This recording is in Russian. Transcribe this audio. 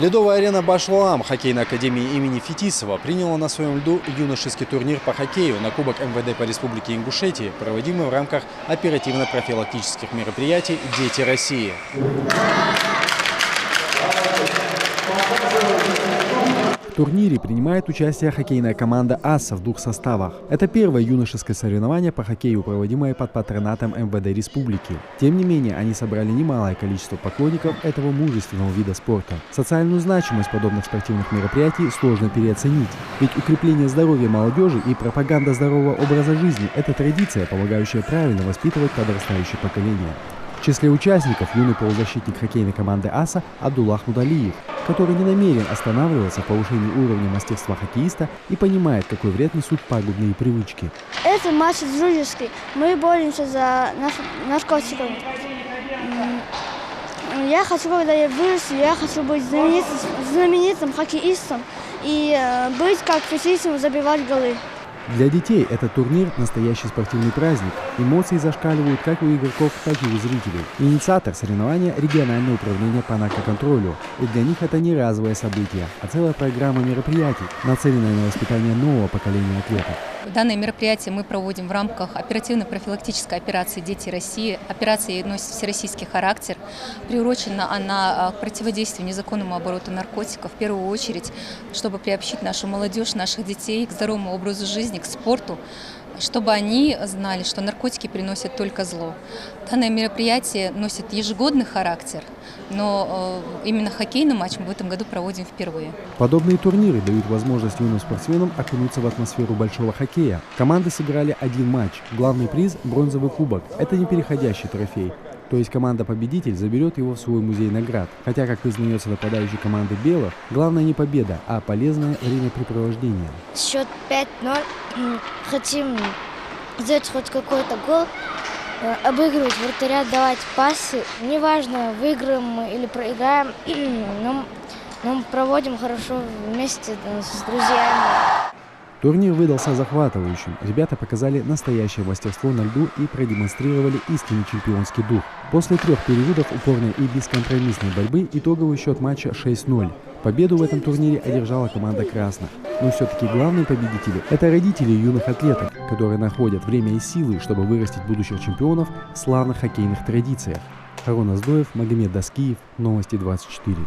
Ледовая арена «Башлоам» хоккейной академии имени Фетисова приняла на своем льду юношеский турнир по хоккею на Кубок МВД по Республике Ингушетия, проводимый в рамках оперативно-профилактических мероприятий «Дети России». В турнире принимает участие хоккейная команда «Аса» в двух составах. Это первое юношеское соревнование по хоккею, проводимое под патронатом МВД Республики. Тем не менее, они собрали немалое количество поклонников этого мужественного вида спорта. Социальную значимость подобных спортивных мероприятий сложно переоценить. Ведь укрепление здоровья молодежи и пропаганда здорового образа жизни – это традиция, помогающая правильно воспитывать подрастающее поколение. В числе участников юный полузащитник хоккейной команды «Аса» Абдуллах Мудалиев, который не намерен останавливаться в повышении уровня мастерства хоккеиста и понимает, какой вред несут пагубные привычки. Это матч дружеский. Мы боремся за наркотиков. Я хочу, когда я вырасту, я хочу быть знаменитым хоккеистом и быть как Фетисов, забивать голы. Для детей этот турнир – настоящий спортивный праздник. Эмоции зашкаливают как у игроков, так и у зрителей. Инициатор соревнования – региональное управление по наркоконтролю. И для них это не разовое событие, а целая программа мероприятий, нацеленная на воспитание нового поколения атлетов. Данное мероприятие мы проводим в рамках оперативно-профилактической операции «Дети России». Операция носит всероссийский характер. Приурочена она к противодействию незаконному обороту наркотиков, в первую очередь, чтобы приобщить нашу молодежь, наших детей к здоровому образу жизни, к спорту, чтобы они знали, что наркотики приносят только зло. Данное мероприятие носит ежегодный характер, но именно хоккейный матч мы в этом году проводим впервые. Подобные турниры дают возможность юным спортсменам окунуться в атмосферу большого хоккея. Команды сыграли один матч. Главный приз – бронзовый кубок. Это не переходящий трофей. То есть команда-победитель заберет его в свой музей наград. Хотя, как признается нападающий команды «Белых», главное не победа, а полезное времяпрепровождение. Счет 5-0. Хотим сделать хоть какой-то гол, обыгрывать вратаря, давать пасы. Неважно, выиграем мы или проиграем, но мы проводим хорошо вместе с друзьями. Турнир выдался захватывающим. Ребята показали настоящее мастерство на льду и продемонстрировали истинный чемпионский дух. После 3 периодов упорной и бескомпромиссной борьбы итоговый счет матча 6-0. Победу в этом турнире одержала команда красных. Но все-таки главные победители – это родители юных атлетов, которые находят время и силы, чтобы вырастить будущих чемпионов в славных хоккейных традициях. Харун Аздоев, Магомед Даскиев, Новости 24.